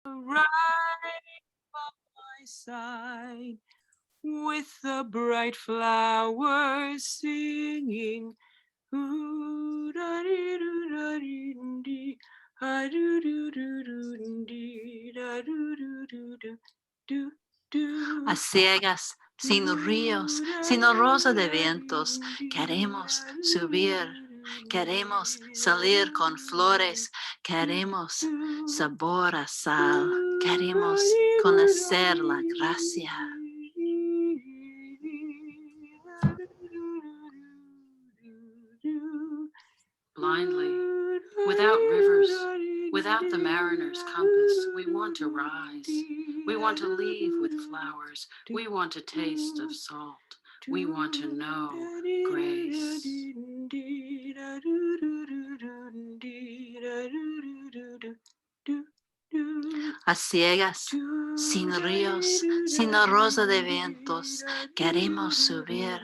right by my side, with the bright flowers singing. Ooh, da dee doo da dee dee, ah doo doo doo doo dee, da doo doo doo doo doo doo. A ciegas, sin ríos, sin rosa de vientos, queremos subir, queremos salir con flores, queremos sabor a sal, queremos conocer la gracia. Blindly, without rivers, without the mariner's compass, we want to rise. We want to leave with flowers. We want a taste of salt. We want to know grace. A ciegas, sin ríos, sin rosa de vientos, queremos subir.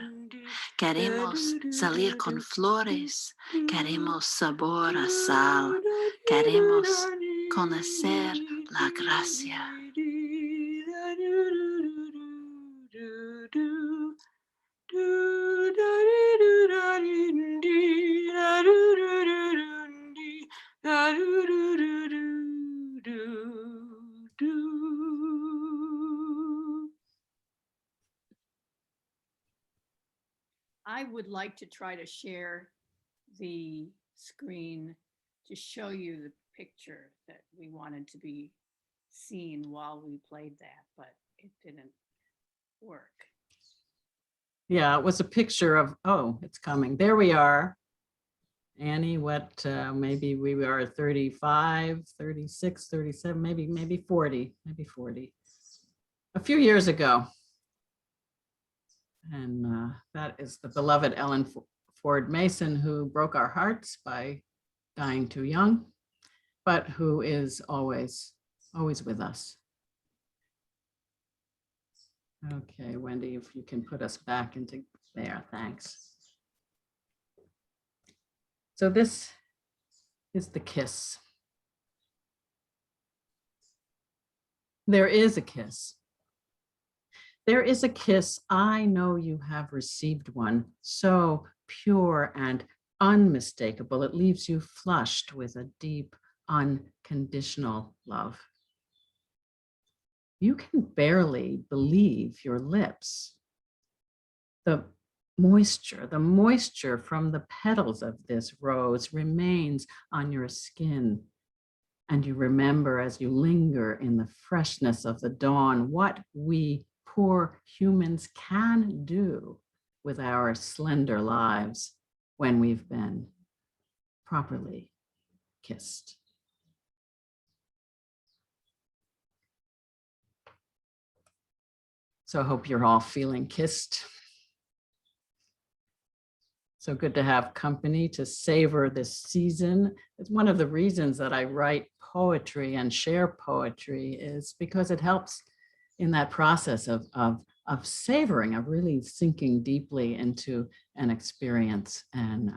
Queremos salir con flores, queremos sabor a sal, queremos conocer la gracia. I would like to try to share the screen to show you the picture that we wanted to be seen while we played that, but it didn't work. Yeah, it was a picture of, oh, it's coming. There we are. Annie, what, maybe we are 35, 36, 37, maybe 40, maybe 40. A few years ago. And that is the beloved Ellen Ford Mason, who broke our hearts by dying too young, but who is always with us. Okay, Wendy, if you can put us back into there, thanks. So this is the kiss. There is a kiss. There is a kiss, I know you have received one, so pure and unmistakable. It leaves you flushed with a deep, unconditional love. You can barely believe your lips. The moisture from the petals of this rose remains on your skin. And you remember as you linger in the freshness of the dawn, what we poor humans can do with our slender lives when we've been properly kissed. So I hope you're all feeling kissed. So good to have company to savor this season. It's one of the reasons that I write poetry and share poetry is because it helps in that process of savoring, of really sinking deeply into an experience and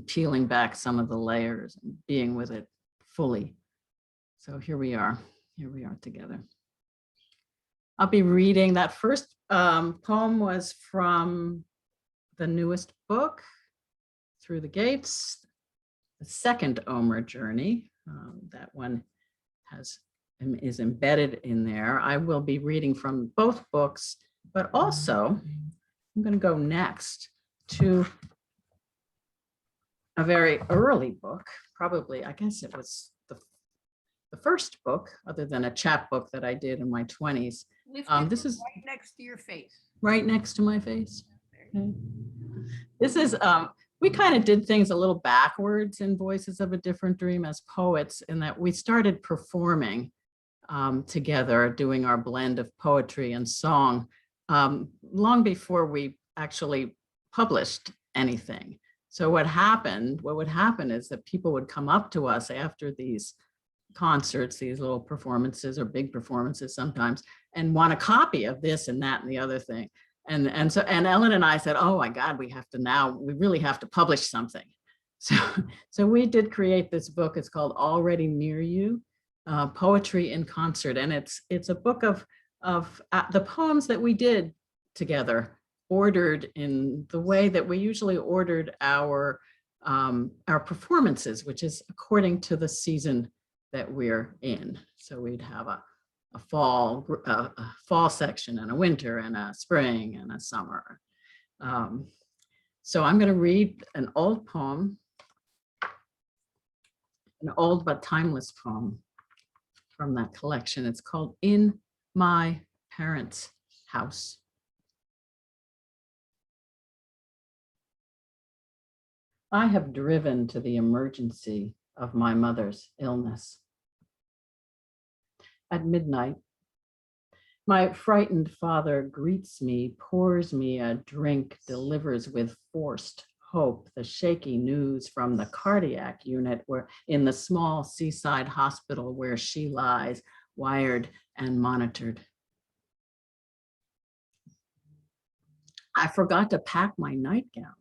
peeling back some of the layers and being with it fully. So here we are together. I'll be reading that first poem was from the newest book, Through the Gates, the second Omer journey. That one is embedded in there. I will be reading from both books, but also I'm going to go next to a very early book, probably, I guess it was the first book, other than a chapbook that I did in my 20s. This is right next to your face. Right next to my face. Okay. This is, we kind of did things a little backwards in Voices of a Different Dream as poets, in that we started performing together, doing our blend of poetry and song long before we actually published anything. So what would happen is that people would come up to us after these concerts, these little performances or big performances sometimes, and want a copy of this and that and the other thing. And Ellen and I said, oh my God, we really have to publish something. So, so we did create this book. It's called Already Near You, Poetry in Concert. And it's a book of the poems that we did together, ordered in the way that we usually ordered our performances, which is according to the season that we're in. So we'd have a fall section and a winter and a spring and a summer. So I'm going to read an old poem, an old but timeless poem from that collection. It's called In My Parents' House. I have driven to the emergency of my mother's illness. At midnight, my frightened father greets me, pours me a drink, delivers with forced hope the shaky news from the cardiac unit where in the small seaside hospital where she lies, wired and monitored. I forgot to pack my nightgown.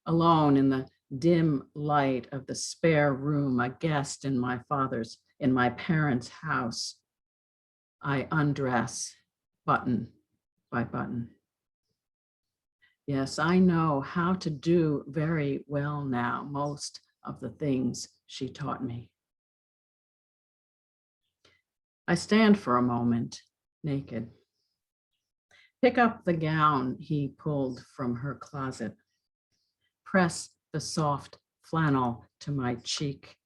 Alone in the dim light of the spare room, a guest in my parents' house, I undress button by button. Yes, I know how to do very well now most of the things she taught me. I stand for a moment, naked. Pick up the gown he pulled from her closet. Press the soft flannel to my cheek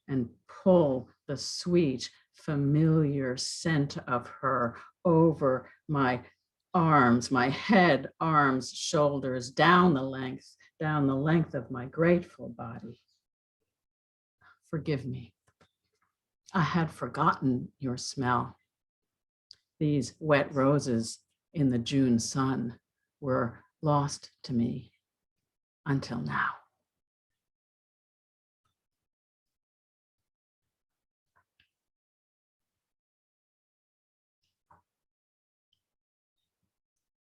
and pull the sweet, familiar scent of her over my arms, my head, arms, shoulders, down the length of my grateful body. Forgive me. I had forgotten your smell. These wet roses in the June sun were lost to me until now.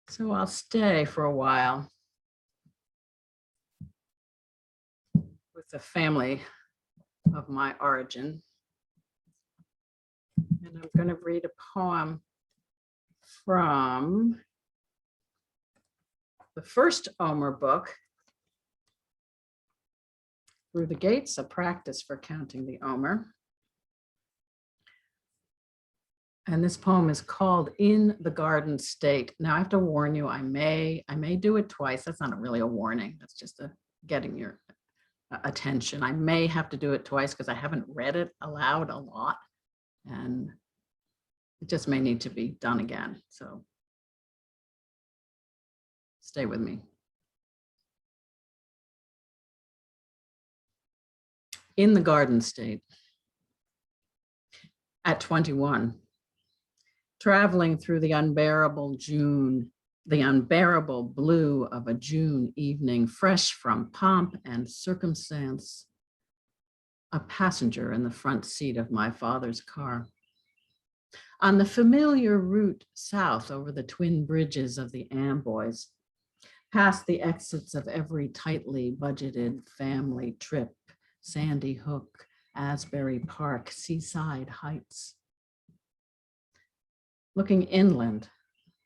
So I'll stay for a while with the family of my origin. And I'm going to read a poem from the first Omer book, Through the Gates, a practice for counting the Omer. And this poem is called In the Garden State. Now I have to warn you, I may do it twice. That's not really a warning. That's just getting your attention. I may have to do it twice because I haven't read it aloud a lot. And it just may need to be done again. So stay with me. In the Garden State. At 21. Traveling through the unbearable June, the unbearable blue of a June evening, fresh from pomp and circumstance, a passenger in the front seat of my father's car. On the familiar route south over the twin bridges of the Amboys, past the exits of every tightly budgeted family trip, Sandy Hook, Asbury Park, Seaside Heights. Looking inland,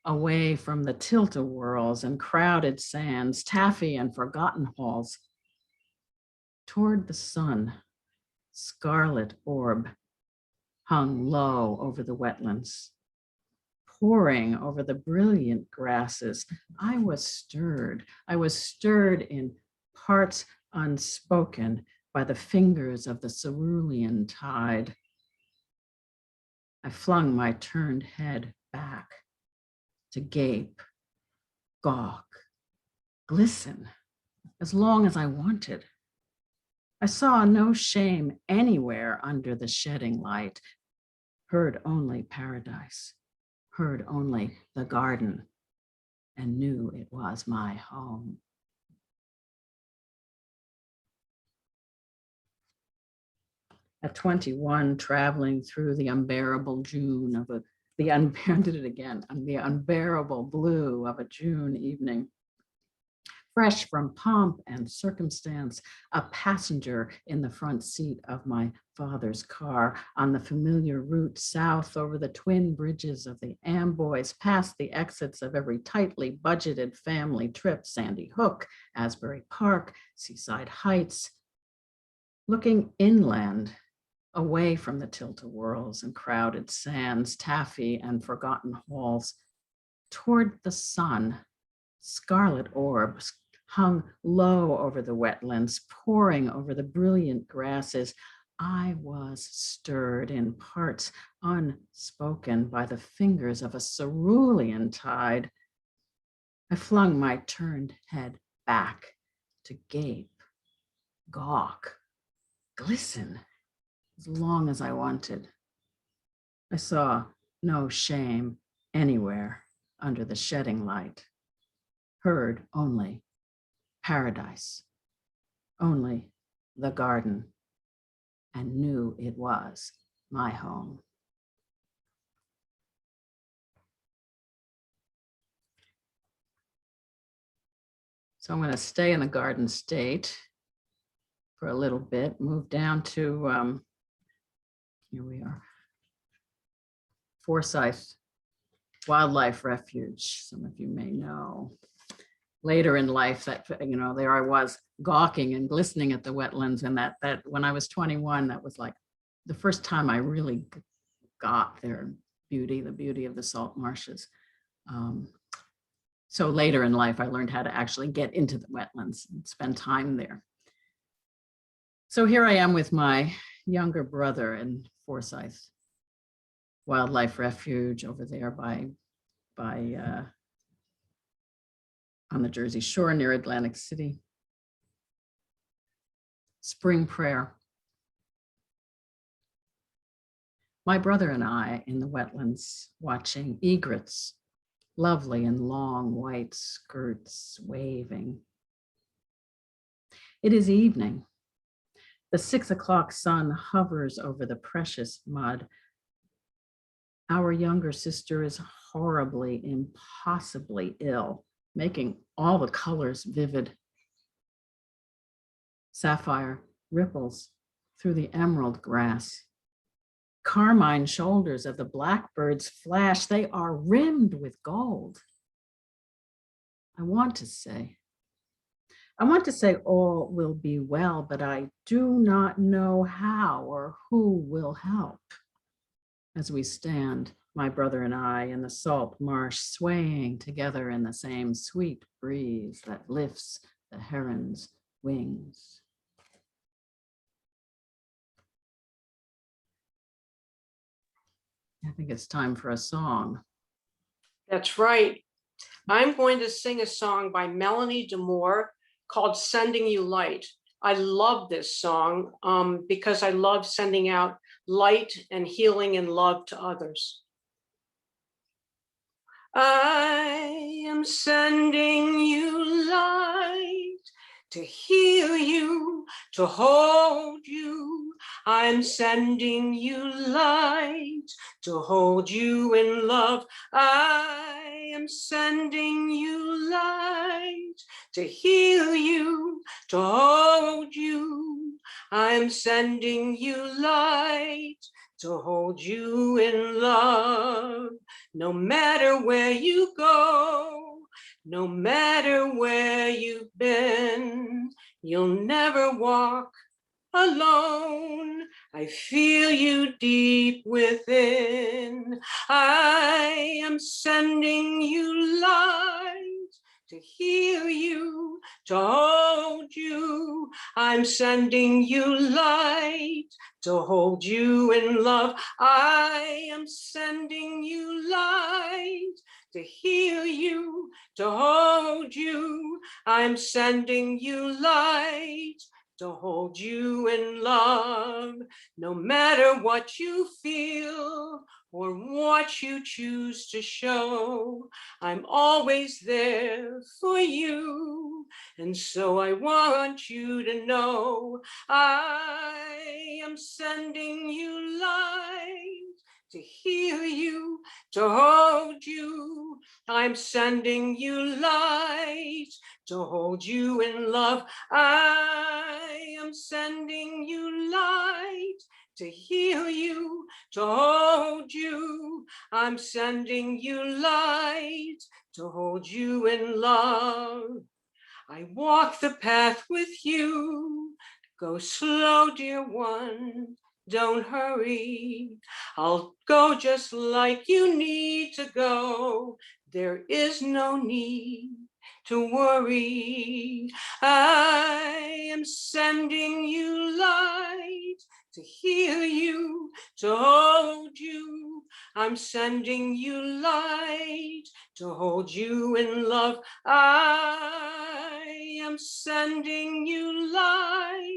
away from the tilt-a-whirls and crowded sands, taffy and forgotten halls, toward the sun, scarlet orb hung low over the wetlands, pouring over the brilliant grasses. I was stirred in parts unspoken by the fingers of the cerulean tide. I flung my turned head back to gape, gawk, glisten as long as I wanted. I saw no shame anywhere under the shedding light, heard only paradise, heard only the garden, and knew it was my home. At 21, traveling through the unbearable June of the unbearable blue of a June evening, fresh from pomp and circumstance, a passenger in the front seat of my father's car on the familiar route south over the twin bridges of the Amboys, past the exits of every tightly budgeted family trip, Sandy Hook, Asbury Park, Seaside Heights, looking inland, away from the tilt-a-whirls and crowded sands, taffy and forgotten halls, toward the sun. Scarlet orbs hung low over the wetlands, pouring over the brilliant grasses. I was stirred in parts unspoken by the fingers of a cerulean tide. I flung my turned head back to gape, gawk, glisten as long as I wanted. I saw no shame anywhere under the shedding light, heard only paradise, only the garden, and knew it was my home. So I'm going to stay in the Garden State for a little bit, move down to, here we are, Forsyth Wildlife Refuge. Some of you may know. Later in life, that, you know, there I was gawking and glistening at the wetlands, and that when I was 21, that was like the first time I really got their beauty, the beauty of the salt marshes. So later in life, I learned how to actually get into the wetlands and spend time there. So here I am with my younger brother in Forsyth Wildlife Refuge over there on the Jersey Shore near Atlantic City. Spring prayer. My brother and I in the wetlands watching egrets, lovely in long white skirts waving. It is evening. The 6 o'clock sun hovers over the precious mud. Our younger sister is horribly, impossibly ill, making all the colors vivid. Sapphire ripples through the emerald grass. Carmine shoulders of the blackbirds flash. They are rimmed with gold. I want to say all will be well, but I do not know how or who will help. As we stand, my brother and I, in the salt marsh, swaying together in the same sweet breeze that lifts the heron's wings. I think it's time for a song. That's right. I'm going to sing a song by Melanie Demore called Sending You Light. I love this song because I love sending out light and healing and love to others. I am sending you light to heal you, to hold you. I'm sending you light to hold you in love. I am sending you light to heal you, to hold you. I'm sending you light to hold you in love. No matter where you go, no matter where you've been, you'll never walk alone. I feel you deep within. I am sending you light to heal you, to hold you. I'm sending you light to hold you in love. I am sending you light to heal you, to hold you. I'm sending you light to hold you in love. No matter what you feel or what you choose to show, I'm always there for you. And so I want you to know I am sending you light to hear you, to hold you. I'm sending you light to hold you in love. I am sending you light to heal you, to hold you. I'm sending you light to hold you in love. I walk the path with you. Go slow, dear one. Don't hurry. I'll go just like you need to go. There is no need to worry. I am sending you light to heal you, to hold you. I'm sending you light to hold you in love. I am sending you light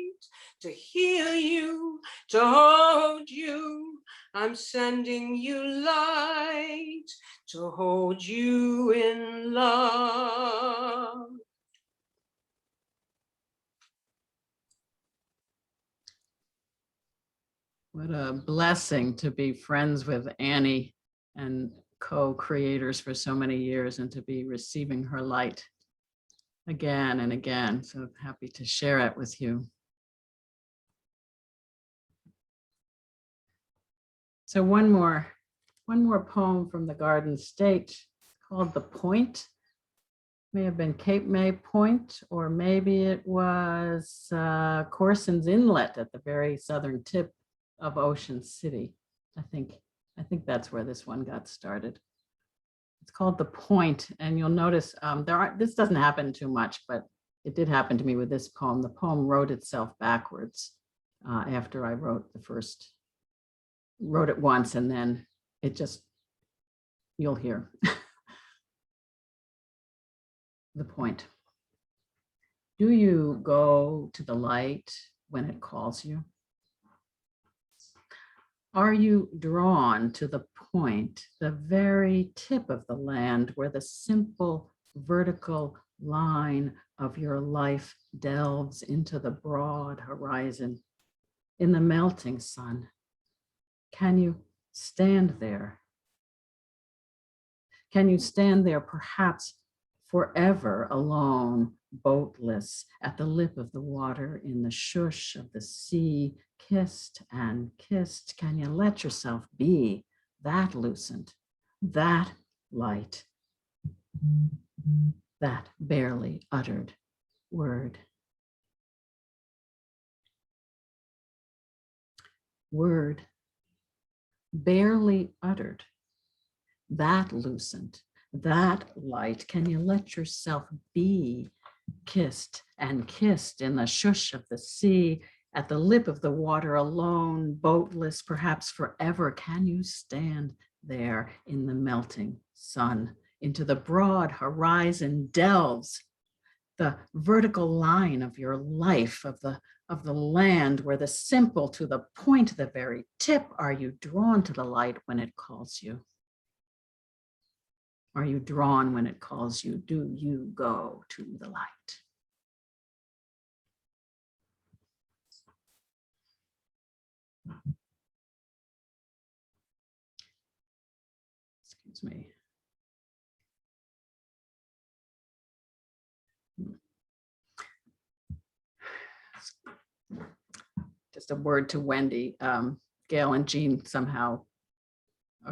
to heal you, to hold you. I'm sending you light to hold you in love. What a blessing to be friends with Annie and co-creators for so many years, and to be receiving her light again and again. So happy to share it with you. So one more poem from the Garden State called The Point. May have been Cape May Point, or maybe it was Corson's Inlet at the very southern tip of Ocean City. I think that's where this one got started. It's called The Point, and you'll notice this doesn't happen too much, but it did happen to me with this poem. The poem wrote itself backwards after I wrote it once, and then it just, you'll hear. The point. Do you go to the light when it calls you? Are you drawn to the point, the very tip of the land where the simple vertical line of your life delves into the broad horizon in the melting sun? Can you stand there? Can you stand there perhaps forever alone, boatless, at the lip of the water, in the shush of the sea, kissed and kissed? Can you let yourself be that lucent, that light, that barely uttered word? Word, barely uttered, that lucent, that light. Can you let yourself be kissed and kissed in the shush of the sea, at the lip of the water, alone, boatless, perhaps forever? Can you stand there in the melting sun? Into the broad horizon delves the vertical line of your life, of the land, where the simple to the point, the very tip. Are you drawn to the light when it calls you? Are you drawn when it calls you? Do you go to the light? Excuse me. Just a word to Wendy. Gail and Jean somehow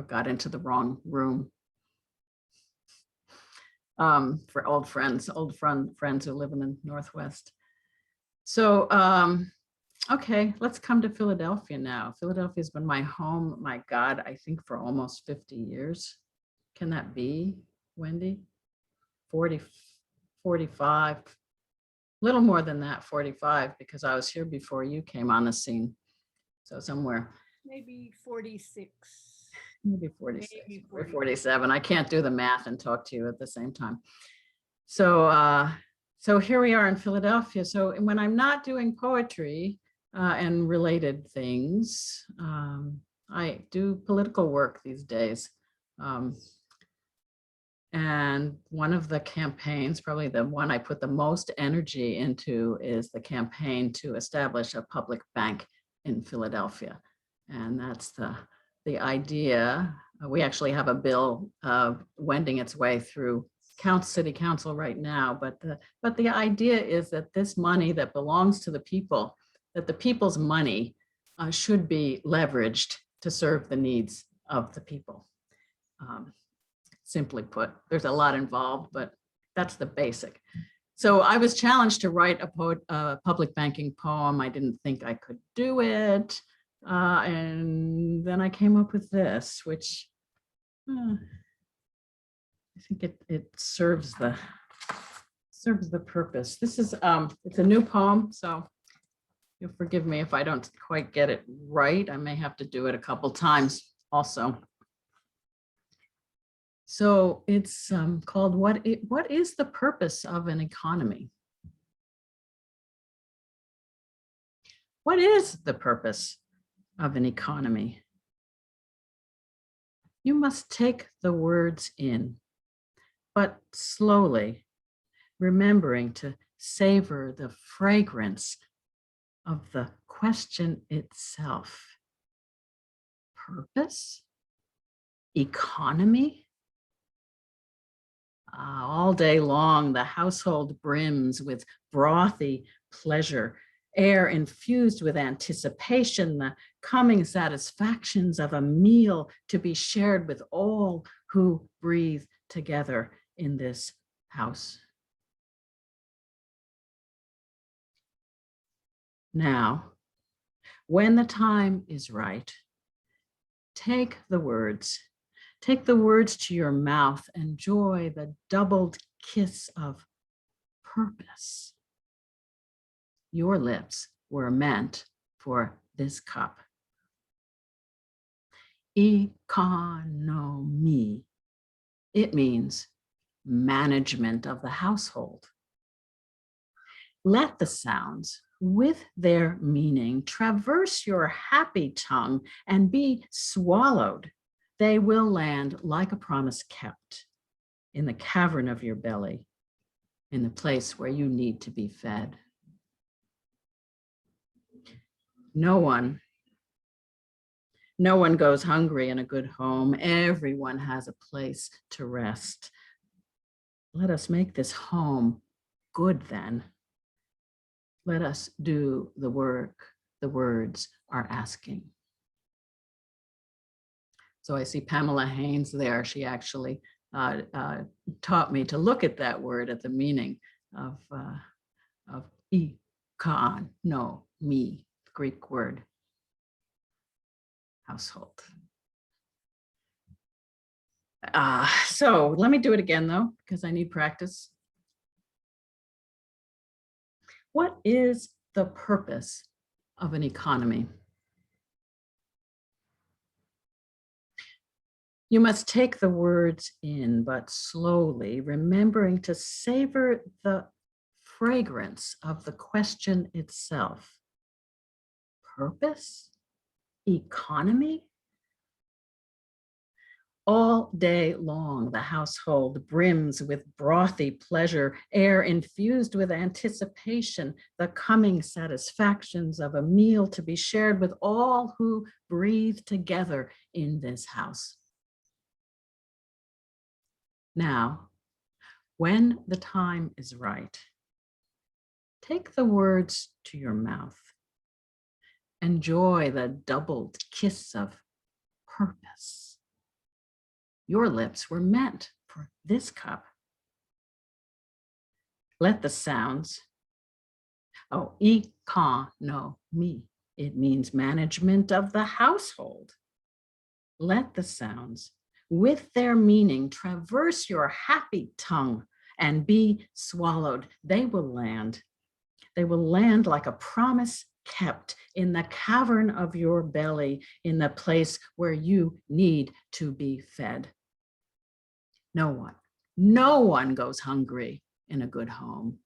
got into the wrong room. For old friends who live in the Northwest. So, okay, let's come to Philadelphia now. Philadelphia's been my home, my God, I think for almost 50 years. Can that be, Wendy? 40, 45, little more than that, 45, because I was here before you came on the scene. So somewhere. Maybe 46. Maybe 46 Maybe or 40. 47. I can't do the math and talk to you at the same time. So, so here we are in Philadelphia. So when I'm not doing poetry and related things, I do political work these days. And one of the campaigns, probably the one I put the most energy into, is the campaign to establish a public bank in Philadelphia. And that's the the idea, we actually have a bill wending its way through City Council right now, but the idea is that this money that belongs to the people, that the people's money should be leveraged to serve the needs of the people. Simply put, there's a lot involved, but that's the basic. So I was challenged to write a public banking poem. I didn't think I could do it. And then I came up with this, which I think it serves the purpose. This is it's a new poem, so you'll forgive me if I don't quite get it right. I may have to do it a couple times also. So it's called What is the Purpose of an Economy? What is the purpose of an economy? You must take the words in, but slowly, remembering to savor the fragrance of the question itself. Purpose? Economy? All day long, the household brims with brothy pleasure, air infused with anticipation, the coming satisfactions of a meal to be shared with all who breathe together in this house. Now, when the time is right, take the words to your mouth, enjoy the doubled kiss of purpose. Your lips were meant for this cup. Economy. It means management of the household. Let the sounds with their meaning traverse your happy tongue and be swallowed. They will land like a promise kept in the cavern of your belly, in the place where you need to be fed. No one goes hungry in a good home. Everyone has a place to rest. Let us make this home good then. Let us do the work the words are asking. So I see Pamela Haynes there. She actually taught me to look at that word, at the meaning of economy, Greek word, household. So let me do it again though, because I need practice. What is the purpose of an economy? You must take the words in, but slowly, remembering to savor the fragrance of the question itself. Purpose? Economy? All day long, the household brims with brothy pleasure, air infused with anticipation, the coming satisfactions of a meal to be shared with all who breathe together in this house. Now, when the time is right, take the words to your mouth. Enjoy the doubled kiss of purpose. Your lips were meant for this cup. Let the sounds, economy, it means management of the household. Let the sounds with their meaning traverse your happy tongue and be swallowed. They will land like a promise kept in the cavern of your belly, in the place where you need to be fed. No one goes hungry in a good home.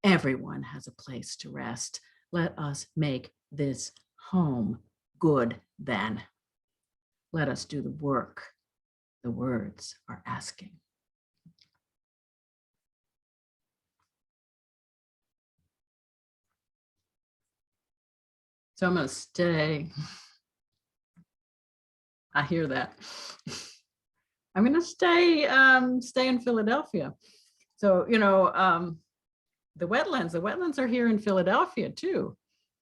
Everyone has a place to rest. Let us make this home good then. Let us do the work the words are asking. So I'm going to stay I hear that. I'm going to stay in Philadelphia. So, the wetlands are here in Philadelphia too.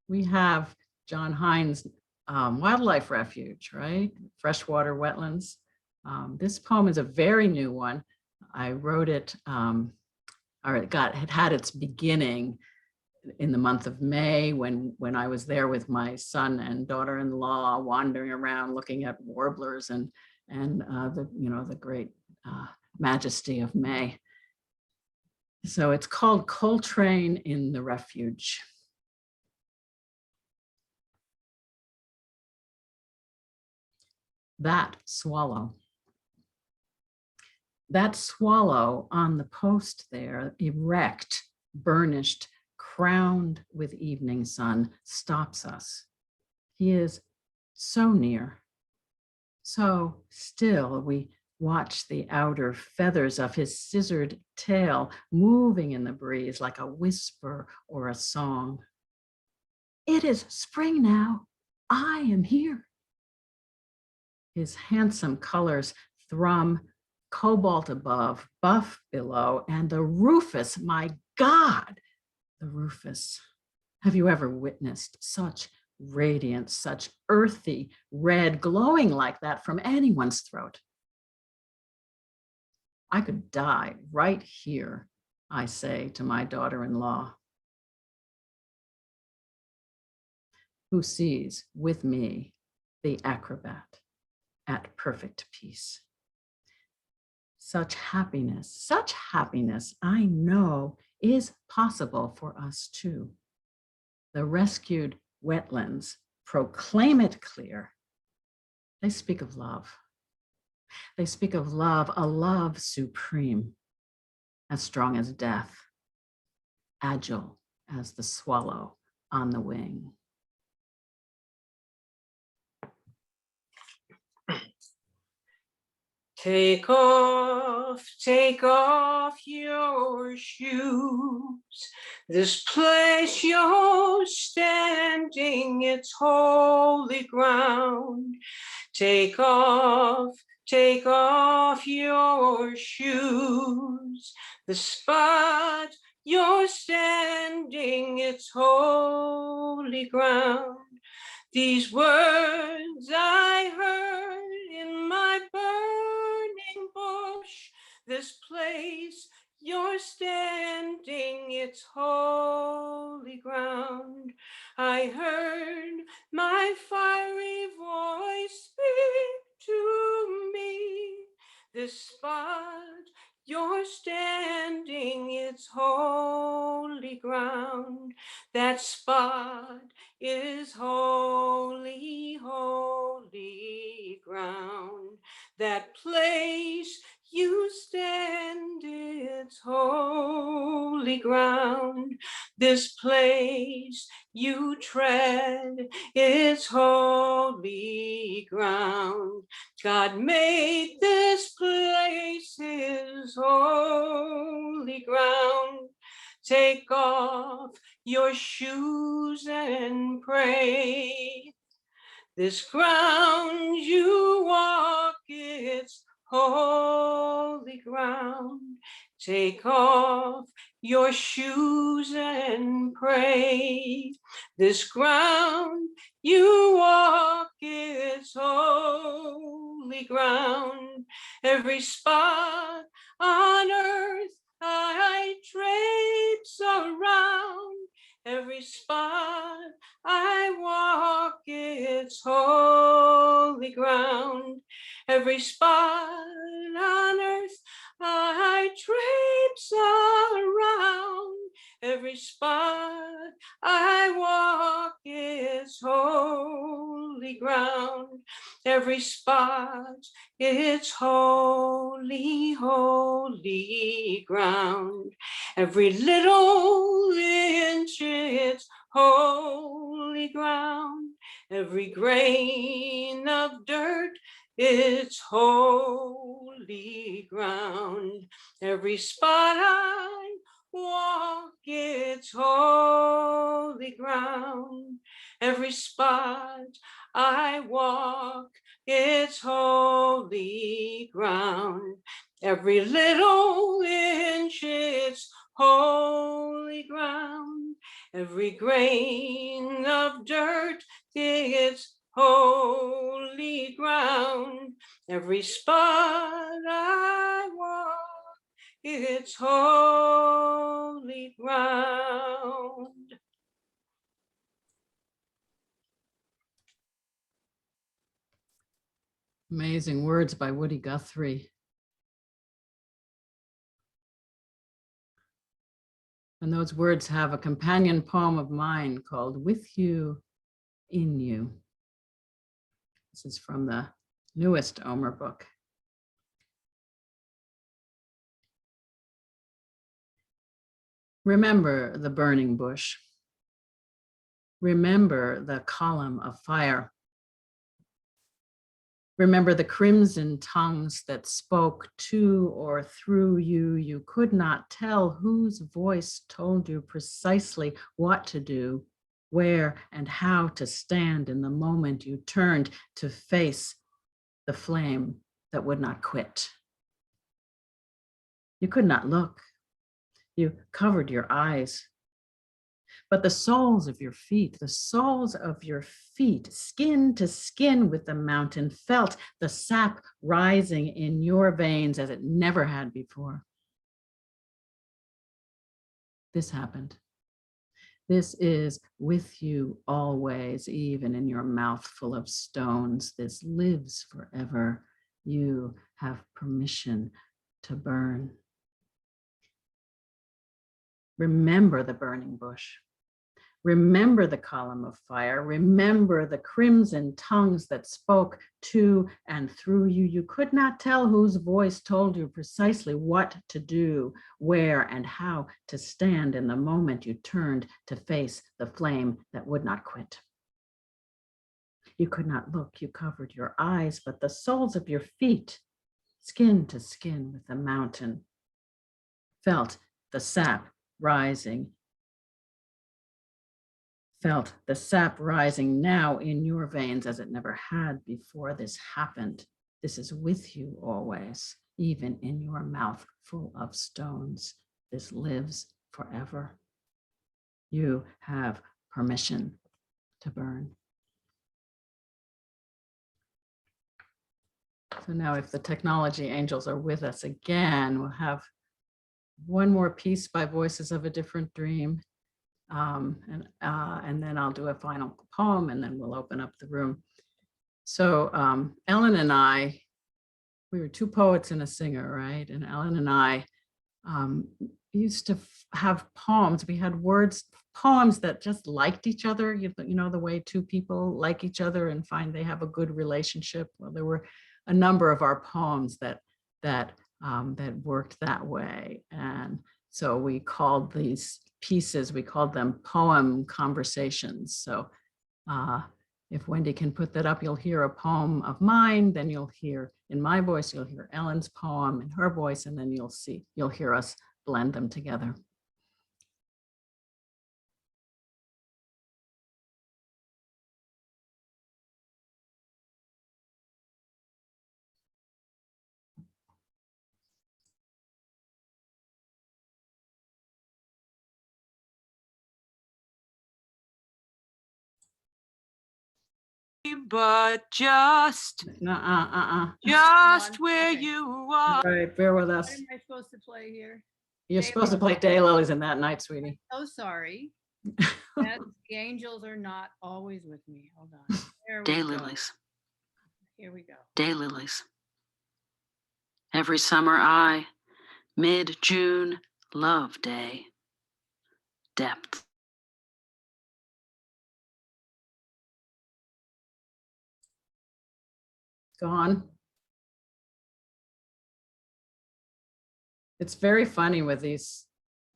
We have John Hines Wildlife Refuge, right? Freshwater wetlands. This poem is a very new one. I wrote it, or it had its beginning in the month of May when I was there with my son and daughter-in-law wandering around looking at warblers and the great majesty of May. So it's called Coltrane in the Refuge. That swallow on the post there, erect, burnished, crowned with evening sun, stops us. He is so near, so still. We watch the outer feathers of his scissored tail moving in the breeze like a whisper or a song. It is spring now. I am here. His handsome colors thrum, cobalt above, buff below, and the rufous, my God, the rufous. Have you ever witnessed such radiance, such earthy red glowing like that from anyone's throat? I could die right here, I say to my daughter-in-law, who sees with me the acrobat at perfect peace. Such happiness, I know is possible for us too. The rescued wetlands proclaim it clear. They speak of love. They speak of love, a love supreme, as strong as death, agile as the swallow on the wing. Take off your shoes. This place you're standing, it's holy ground. Take off your shoes. The spot you're standing, it's holy ground. These words I heard in my burning bush. This place you're standing, it's holy ground. I heard my fiery voice speak to me. This spot you're standing, it's holy ground. That spot is holy, holy ground. That place you stand, it's holy ground. This place you tread, it's holy ground. God made this place his holy ground. Take off your shoes and pray. This ground you walk, it's holy ground. Take off your shoes and pray. This ground you walk, it's holy ground. Every spot on earth I traipse around. Every spot I walk, it's holy ground. Every spot on earth I traipse around. Every spot I walk is holy ground. Every spot, it's holy, holy ground. Every little inch, it's holy ground. Every grain of dirt, it's holy ground. Every spot I walk its holy ground. Every spot I walk its holy ground. Every little inch its holy ground. Every grain of dirt its holy ground. Every spot I walk its holy ground. Amazing words by Woody Guthrie. And those words have a companion poem of mine called With You, In You. This is from the newest Omer book. Remember the burning bush. Remember the column of fire. Remember the crimson tongues that spoke to or through you. You could not tell whose voice told you precisely what to do, where and how to stand in the moment you turned to face the flame that would not quit. You could not look. You covered your eyes. But the soles of your feet, skin to skin with the mountain, felt the sap rising in your veins as it never had before. This happened. This is with you always, even in your mouth full of stones. This lives forever. You have permission to burn. Remember the burning bush. Remember the column of fire. Remember the crimson tongues that spoke to and through you. You could not tell whose voice told you precisely what to do, where and how to stand in the moment you turned to face the flame that would not quit. You could not look. You covered your eyes, but the soles of your feet, skin to skin with the mountain, felt the sap rising. Felt the sap rising now in your veins as it never had before this happened. This is with you always, even in your mouth full of stones. This lives forever. You have permission to burn. So now if the technology angels are with us again, we'll have one more piece by Voices of a Different Dream. And then I'll do a final poem and then we'll open up the room. So Ellen and I, we were two poets and a singer, right? And Ellen and I used to have poems. We had poems that just liked each other, you know, the way two people like each other and find they have a good relationship. Well, there were a number of our poems that worked that way. And so we called these pieces, we called them poem conversations. So if Wendy can put that up, you'll hear a poem of mine, then you'll hear in my voice, you'll hear Ellen's poem in her voice, and then you'll hear us blend them together. But just Just where okay. you are. All right, bear with What us. am I supposed to play here? You're supposed to play Daylilies in that night, sweetie. Oh, sorry. Yes, the angels are not always with me. Hold on. There we go. Daylilies, Here we go. daylilies. Every summer I, mid-June, love day. Depth. Gone. It's very funny with these.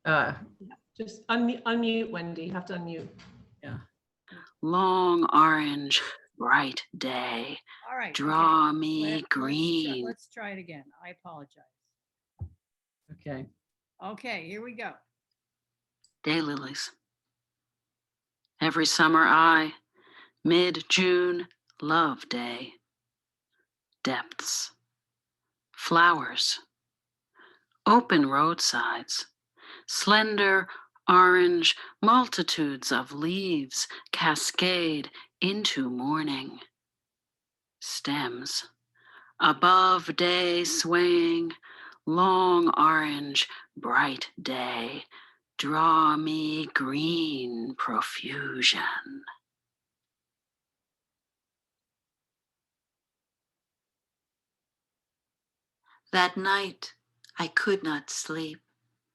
Just unmute, Wendy. You have to unmute. Yeah. Long orange, bright day. All right. Draw okay. me green. Let's try it again. I apologize. Okay. Okay, here we go. daylilies. Every summer I, mid-June, love day. Depths, flowers, open roadsides, slender orange multitudes of leaves cascade into morning. Stems, above day swaying, long orange, bright day, draw me green profusion. That night I could not sleep,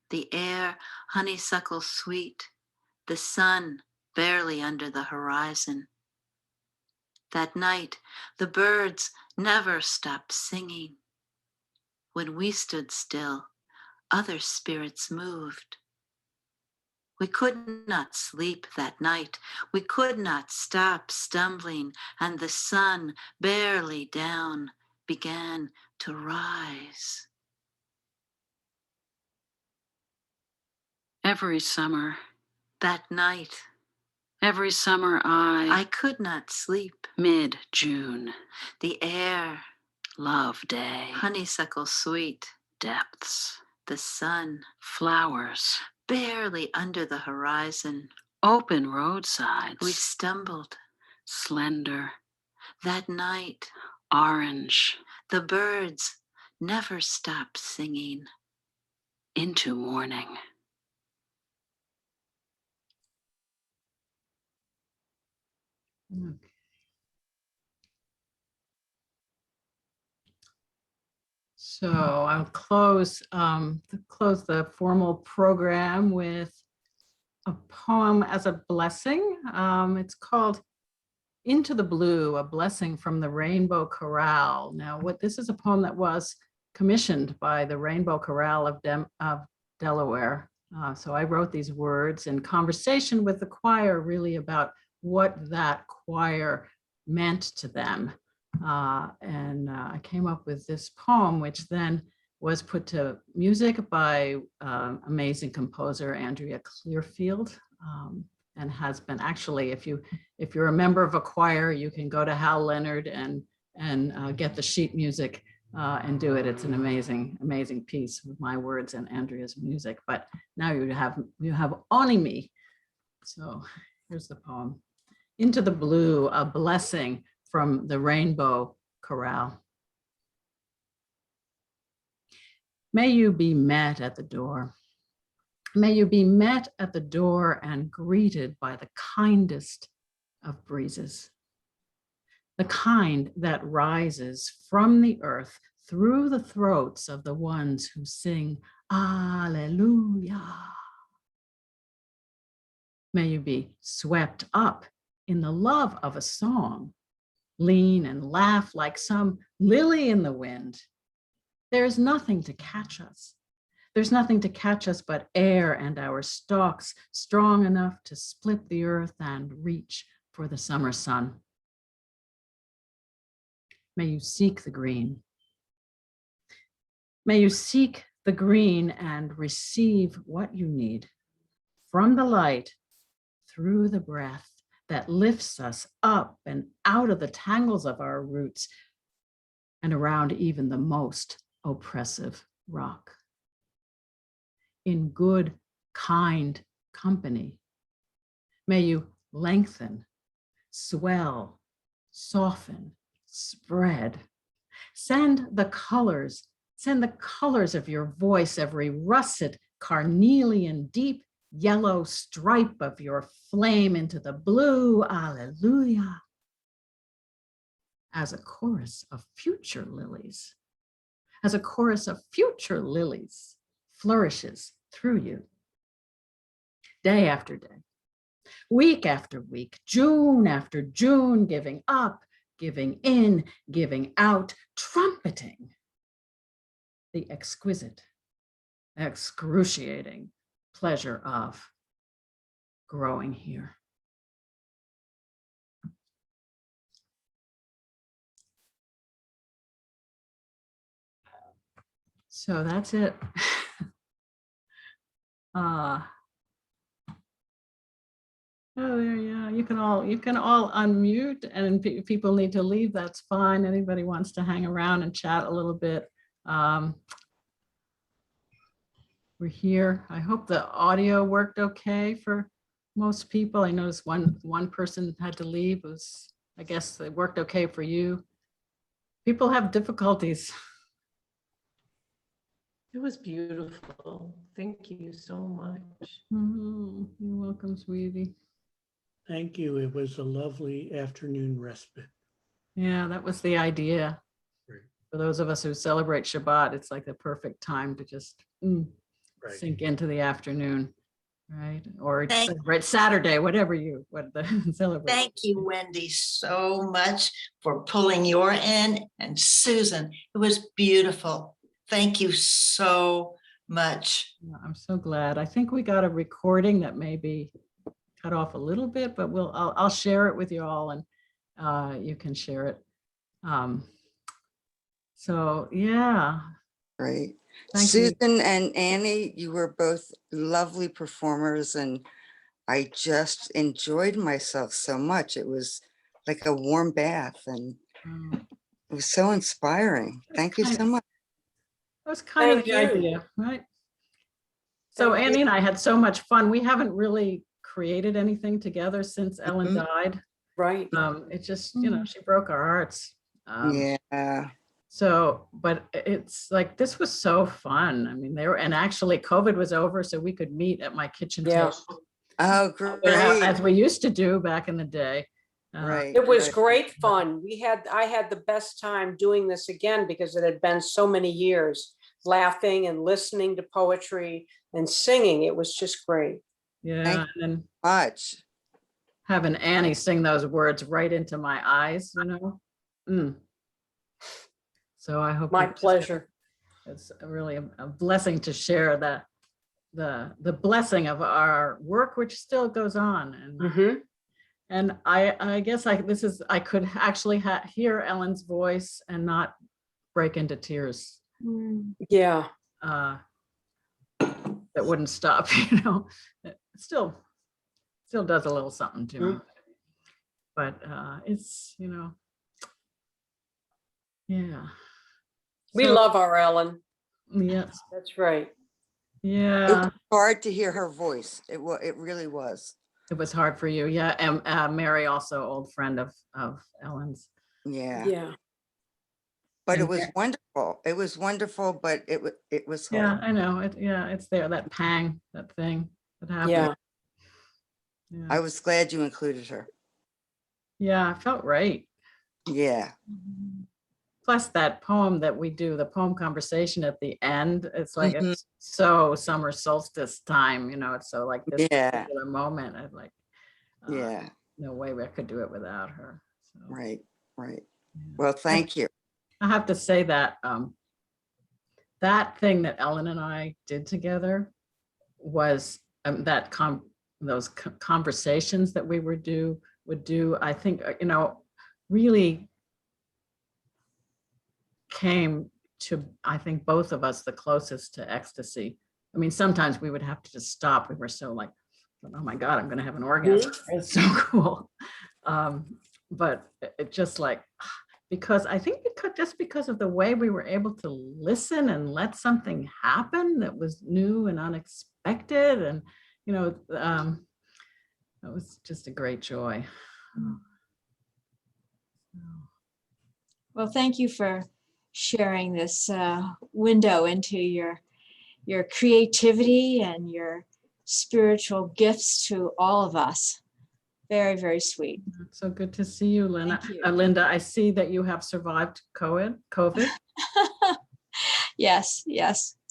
the air honeysuckle sweet, the sun barely under the horizon. That night the birds never stopped singing. When we stood still, other spirits moved. We could not sleep that night. We could not stop stumbling, and the sun, barely down, began to rise. Every summer, that night, every summer I could not sleep. Mid-June, the air, love day, honeysuckle sweet, depths, the sun, flowers, barely under the horizon, open roadsides. We stumbled, slender. That night, orange, the birds never stopped singing. Into morning. Okay. So I'll close the formal program with a poem as a blessing. It's called Into the Blue, a Blessing from the Rainbow Chorale. Now, this is a poem that was commissioned by the Rainbow Chorale of Delaware. So I wrote these words in conversation with the choir, really about what that choir meant to them. I came up with this poem, which then was put to music by amazing composer Andrea Clearfield, and has been actually, if you're a member of a choir, you can go to Hal Leonard and get the sheet music and do it. It's an amazing piece with my words and Andrea's music. But now you have only me. So here's the poem. Into the Blue, a Blessing from the Rainbow Chorale. May you be met at the door. May you be met at the door and greeted by the kindest of breezes. The kind that rises from the earth through the throats of the ones who sing Alleluia. May you be swept up in the love of a song, lean and laugh like some lily in the wind. There is nothing to catch us. There's nothing to catch us but air and our stalks strong enough to split the earth and reach for the summer sun. May you seek the green. May you seek the green and receive what you need from the light through the breath that lifts us up and out of the tangles of our roots and around even the most oppressive rock. In good, kind company, may you lengthen, swell, soften, spread. Send the colors of your voice, every russet carnelian, deep yellow stripe of your flame into the blue, Alleluia, as a chorus of future lilies, as a chorus of future lilies flourishes through you. Day after day, week after week, June after June, giving up, giving in, giving out, trumpeting the exquisite, excruciating pleasure of growing here. So that's it. Oh, there, yeah, you can all unmute, and if people need to leave, that's fine. Anybody wants to hang around and chat a little bit. We're here. I hope the audio worked okay for most people. I noticed one person had to leave. I guess it worked okay for you. People have difficulties. It was beautiful. Thank you so much. You're welcome, sweetie. Thank you. It was a lovely afternoon respite. Yeah, that was the idea. Right. For those of us who celebrate Shabbat, it's like the perfect time to just Right. sink into the afternoon, right? Or Thank- celebrate Saturday, whatever you celebrate. Thank you, Wendy, so much for pulling your end, and Susan, it was beautiful. Thank you so much. Yeah, I'm so glad. I think we got a recording that may be cut off a little bit, but I'll share it with you all, and you can share it. So yeah, Right. thank you. Susan and Annie, you were both lovely performers, and I just enjoyed myself so much. It was like a warm bath, and Um, it was so inspiring. Thank you so much. That was kind of Thank the you. idea, right? So Thank you. Annie and I had so much fun. We haven't really created anything together since Ellen Mhm. died. Right. It just, she broke our hearts. Yeah. So, but it's like, this was so fun. I mean, and actually COVID was over, so we could meet at my kitchen Yeah. table. Oh, great. As we used to do back in the day. Right. It was right. great fun. I had the best time doing this again because it had been so many years, laughing and listening to poetry and singing. It was just great. Yeah, Thank and then Much. having Annie sing those words right into my eyes, So I hope My pleasure. it's really a blessing to share the blessing of our work, which still goes on. And I guess I could actually hear Ellen's voice and not break into tears. Yeah. That wouldn't stop, It still does a little something to me. But it's, yeah. We So, love our Ellen. yes. That's right. It Yeah. was hard to hear her voice. It really was. It was hard for you. Yeah. And Mary, also old friend of Ellen's. Yeah. Yeah. But And it was wonderful. It was wonderful, but it was hard. Yeah, I know. It's there, that pang, that thing that happened. Yeah. Yeah. I was glad you included her. Yeah, I felt right. Yeah. Plus that poem that we do, the poem conversation at the end, it's like, Mhm. it's so summer solstice time, it's so like this Yeah. particular moment. I'd like, Yeah. no way I could do it without her. So, Right. Right. yeah. Well, thank you. I have to say that that thing that Ellen and I did together was those conversations that we would do, I think, really came to, I think, both of us the closest to ecstasy. I mean, sometimes we would have to just stop. We were so like, oh my God, I'm going to have an orgasm. It's so cool. But it just like, because I think because of the way we were able to listen and let something happen that was new and unexpected. And, that was just a great joy. Well, thank you for sharing this window into your creativity and your spiritual gifts to all of us. Very, very sweet. It's so good to see you, Linda. Thank you. Linda, I see that you have survived COVID. Yes,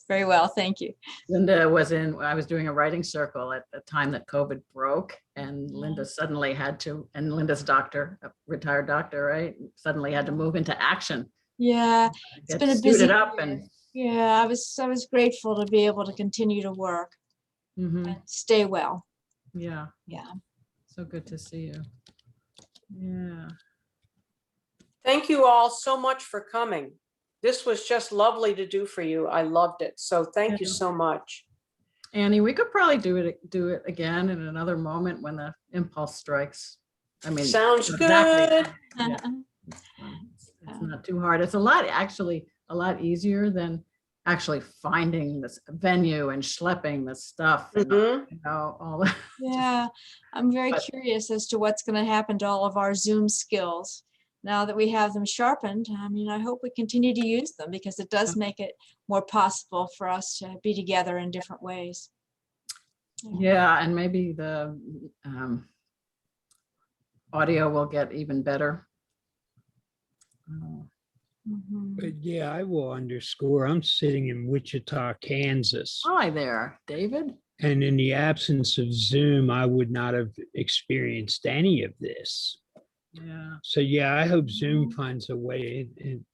very well. Thank you. Linda I was doing a writing circle at the time that COVID broke, and Linda suddenly and Linda's doctor, a retired doctor, right? Suddenly had to move into action. Yeah, it's Get been a suited busy up year. and Yeah, I was grateful to be able to continue to work mhm, and stay well. yeah. Yeah. So good to see you. Yeah. Thank you all so much for coming. This was just lovely to do for you. I loved it. So thank you Yeah. so much. Annie, we could probably do it again in another moment when the impulse strikes. I mean, Sounds not exactly. good. Yeah, it's not too hard. It's a lot easier than actually finding this venue and schlepping the stuff and Mhm. all that. Yeah, I'm very But- curious as to what's going to happen to all of our Zoom skills now that we have them sharpened. I mean, I hope we continue to use them because it does make it more possible for us to be together in different ways. Yeah, and maybe the audio will get even better. Mhm. But yeah, I will underscore, I'm sitting in Wichita, Kansas. Hi there, David. And in the absence of Zoom, I would not have experienced any of this. Yeah. So yeah, I hope Zoom finds a way. And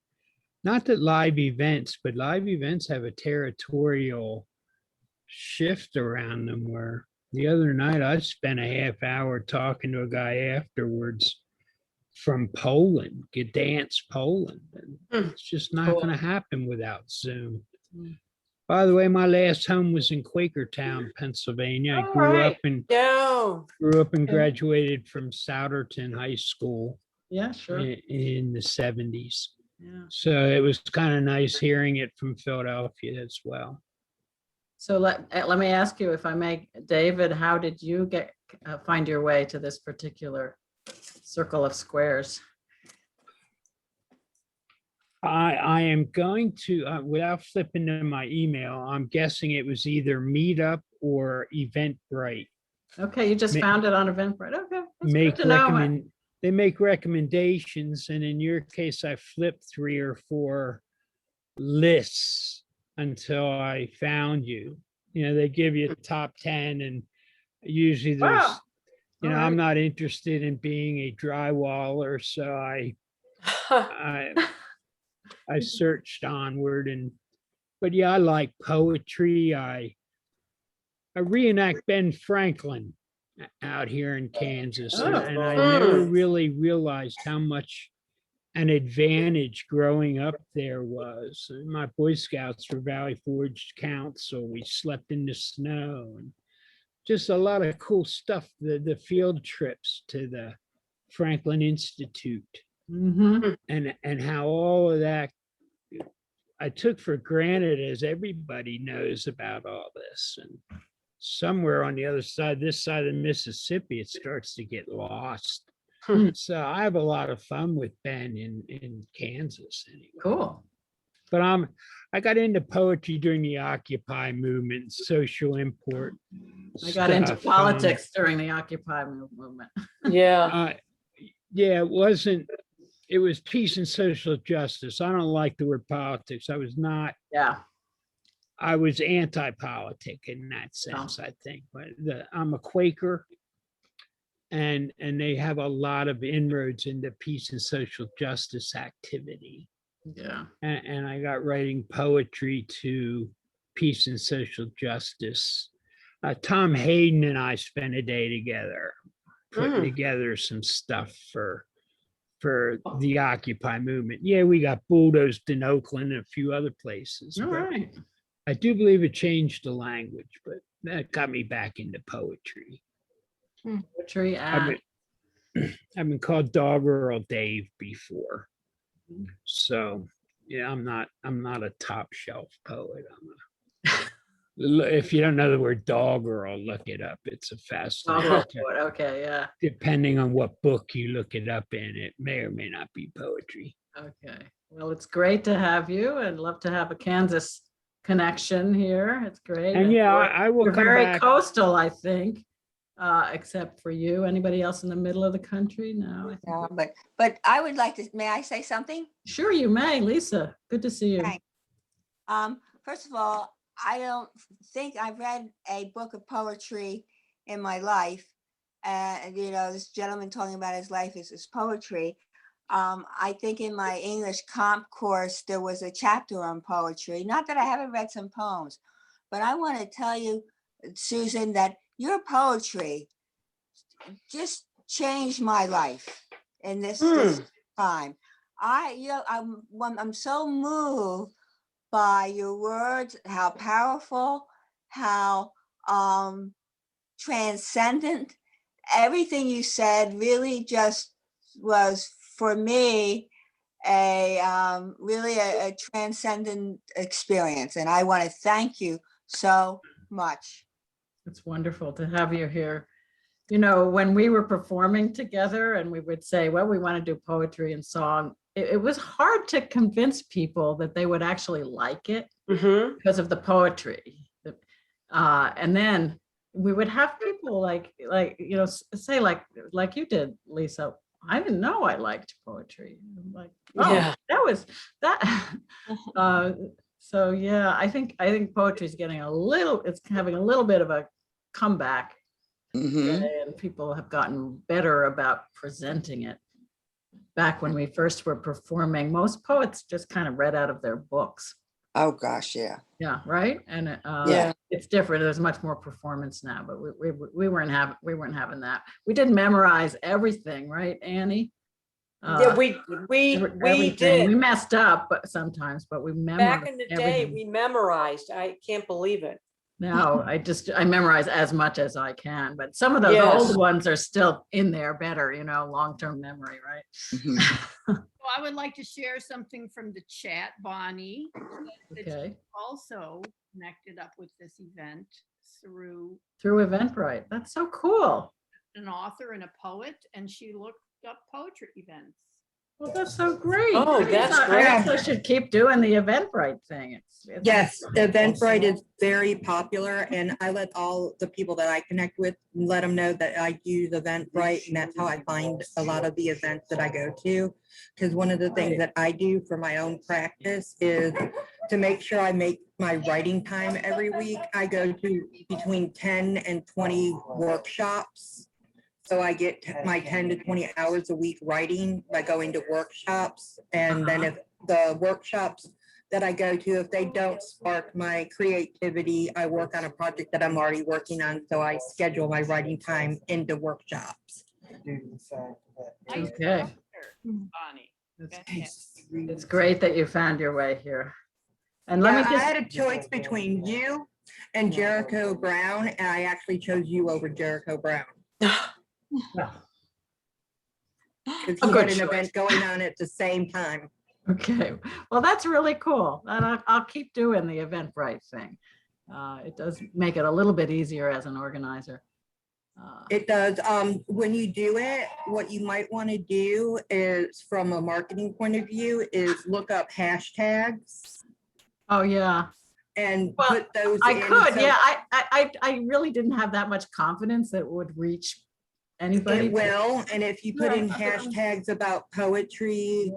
not that live events, but live events have a territorial shift around them where the other night I spent a half hour talking to a guy afterwards from Poland, Gdansk, Poland. And it's just not going to happen without Zoom. By the way, my last home was in Quakertown, Pennsylvania. I All grew right. up and Yeah. graduated from Souderton High School Yeah, sure. in the 70s. Yeah. So it was kind of nice hearing it from Philadelphia as well. So let me ask you, if I may, David, how did you find your way to this particular circle of squares? I am going to, without flipping to my email, I'm guessing it was either Meetup or Eventbrite. Okay, you just found it on Eventbrite. Okay, that's Make good to know. They make recommendations, and in your case, I flipped 3 or 4 lists until I found you. You know, they give you top 10, and usually there's, Wow. you know, All I'm right. not interested in being a drywaller, so I searched onward, but yeah, I like poetry. I reenact Ben Franklin out here in Kansas, and I never really realized how much an advantage growing up there was. My Boy Scouts were Valley Forge Council. We slept in the snow and just a lot of cool stuff. The field trips to the Franklin Institute and how all of that I took for granted, as everybody knows about all this. And somewhere on the other side, this side of the Mississippi, it starts to get lost. So I have a lot of fun with Ben in Kansas anyway. Cool. But I got into poetry during the Occupy movement, social import. I got into stuff. politics during the Occupy movement. Yeah. Yeah, it was peace and social justice. I don't like the word politics. I was not. Yeah. I was anti-politic in that sense, I think. But I'm a Quaker, and they have a lot of inroads into peace and social justice activity. Yeah. And I got writing poetry to peace and social justice. Tom Hayden and I spent a day together, putting together some stuff for the Occupy movement. Yeah, we got bulldozed in Oakland and a few other places. All but right. I do believe it changed the language, but that got me back into poetry. Poetry I've been called Doggerel Dave before. So yeah, I'm not a top shelf poet. If you don't know the word doggerel, look it up. It's a fascinating. Okay, yeah. Depending on what book you look it up in, it may or may not be poetry. Okay. Well, it's great to have you. I'd love to have a Kansas connection here. It's great. And yeah, I will You're come very back. coastal, I think, except for you. Anybody else in the middle of the country? No. I think No, but I would like to, may I say something? Sure, you may. Lisa, good to see you. Thanks. First of all, I don't think I've read a book of poetry in my life. And, you know, this gentleman talking about his life is poetry. I think in my English comp course, there was a chapter on poetry. Not that I haven't read some poems, but I want to tell you, Susan, that your poetry just changed my life in this time. I'm so moved by your words, how powerful, how transcendent. Everything you said really just was, for me, really a transcendent experience. And I want to thank you so much. It's wonderful to have you here. You know, when we were performing together and we would say, well, we want to do poetry and song, it was hard to convince people that they would actually like it because of the poetry. And then we would have people like, you know, say like you did, Lisa, I didn't know I liked poetry. I'm like, oh, Yeah. that was that. So yeah, I think poetry is getting it's having a little bit of a comeback, and people have gotten better about presenting it. Back when we first were performing, most poets just kind of read out of their books. Oh, gosh, yeah. Yeah, right. And Yeah. it's different. There's much more performance now, but we weren't having that. We didn't memorize everything, right, Annie? Yeah, we Everything. did. We messed up sometimes, but we memorized Back in the day, everything. we memorized. I can't believe it. Now I memorize as much as I can, but some of those old ones are still in there better, you know, long-term memory, right? So I would like to share something from the chat, Bonnie. That Okay. she also connected up with this event through Eventbrite. That's so cool. an author and a poet, and she looked up poetry events. Well, that's so great. Oh, that's I great. guess I should keep doing the Eventbrite thing. Yes, Eventbrite is very popular, and I let all the people that I connect with, let them know that I use Eventbrite, and that's how I find a lot of the events that I go to. Because one of the things that I do for my own practice is to make sure I make my writing time every week. I go to between 10 and 20 workshops. So I get my 10 to 20 hours a week writing by going to workshops. And then if the workshops that I go to, if they don't spark my creativity, I work on a project that I'm already working on. So I schedule my writing time into workshops. Okay. Bonnie. It's great that you found your way here. And Yeah, let me I just, had a choice between you and Jericho Brown, and I actually chose you over Jericho Brown. Because he had an event going on at the same time. okay. Well, that's really cool. And I'll keep doing the Eventbrite thing. It does make it a little bit easier as an organizer. It does. When you do it, what you might want to do is, from a marketing point of view, is look up hashtags. Oh, yeah. And put those I in. could, So yeah. I really didn't have that much confidence that it would reach anybody. It will. And if you put in Yeah. hashtags about poetry,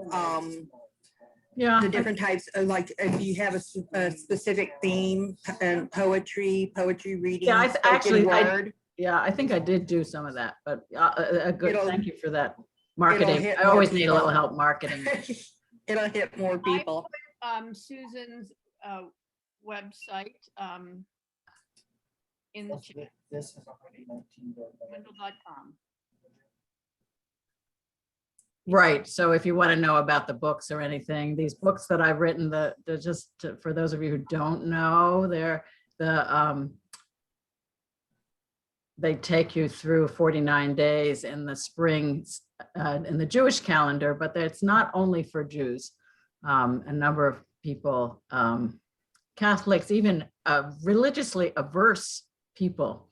Yeah. the different types of, like, if you have a specific theme and poetry reading, Yeah, spoken word. Yeah, I think I did do some of that, but a good, thank you for that marketing. hit I more always need a little people. help marketing. It'll hit more people. Susan's website in the chat. This is already 19. Wendell.com. Right. So if you want to know about the books or anything, these books that I've written, for those of you who don't know, they take you through 49 days in the spring in the Jewish calendar, but it's not only for Jews. A number of people, Catholics, even religiously averse people,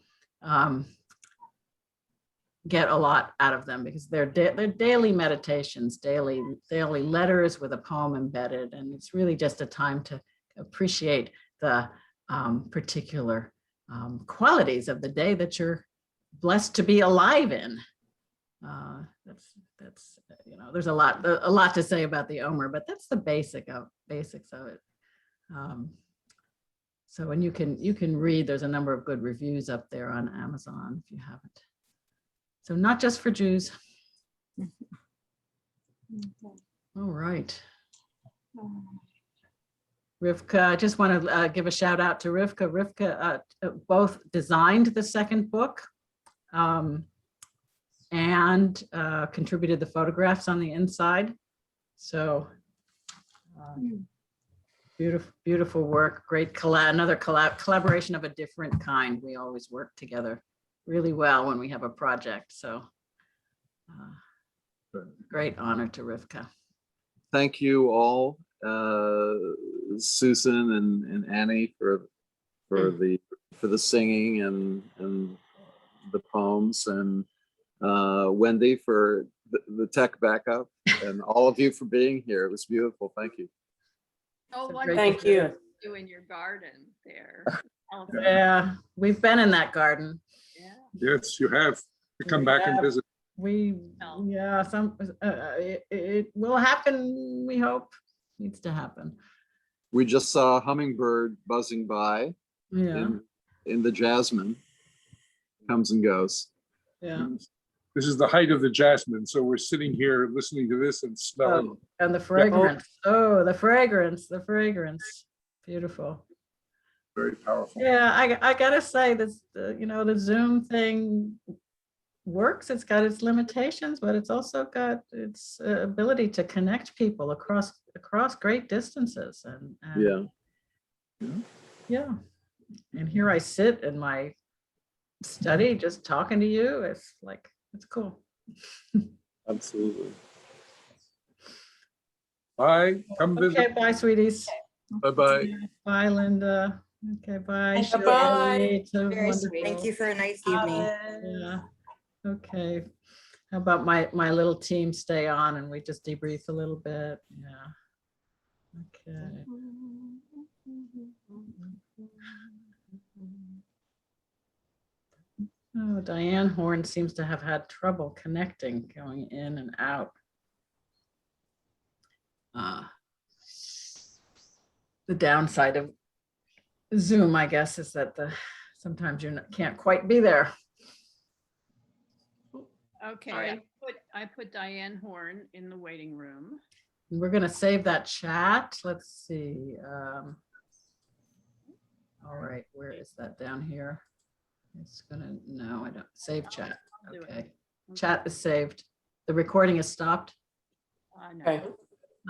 get a lot out of them because they're daily meditations, daily letters with a poem embedded. And it's really just a time to appreciate the particular qualities of the day that you're blessed to be alive in. That's you know, there's a lot to say about the Omer, but that's the basics of it. So, and you can read, there's a number of good reviews up there on Amazon if you haven't. So not just for Jews. All right. Rivka, I just want to give a shout out to Rivka. Rivka both designed the second book and contributed the photographs on the inside. So Beautiful, beautiful work. Great collaboration of a different kind. We always work together really well when we have a project. So great honor to Rivka. Thank you all, Susan and Annie for the singing and the poems, and Wendy for the tech backup, and all of you for being here. It was beautiful. Thank you. Oh, So wonderful. Thank you. You in your garden there. Yeah, we've been in that garden. Yeah. Yes, you have to come back and visit. Yeah, it will happen. We hope. Needs to happen. We just saw a hummingbird buzzing by Yeah. in the jasmine. Comes and goes. Yeah. This is the height of the jasmine, so we're sitting here listening to this and smelling. Oh, and the fragrance. Oh, the fragrance. Beautiful. Very powerful. Yeah, I gotta say this. The Zoom thing works. It's got its limitations, but it's also got its ability to connect people across great distances. And yeah. And here I sit in my study, just talking to you. It's cool. Absolutely. Bye. Come visit. Okay, bye, sweeties. Bye-bye. Bye, Linda. Okay, bye. Thank you. Bye. It's a Very wonderful- sweet. Thank you for a nice evening. Yeah. Okay. How about my little team stay on and we just debrief a little bit? Yeah. Okay. Oh, Diane Horn seems to have had trouble connecting, going in and out. The downside of Zoom, I guess, is that sometimes you can't quite be there. Okay, I put Diane Horn in the waiting room. We're gonna save that chat. Let's see. All right, where is that down here? It's gonna, no, I don't, save chat. Okay, chat is saved. The recording is stopped. No. Okay.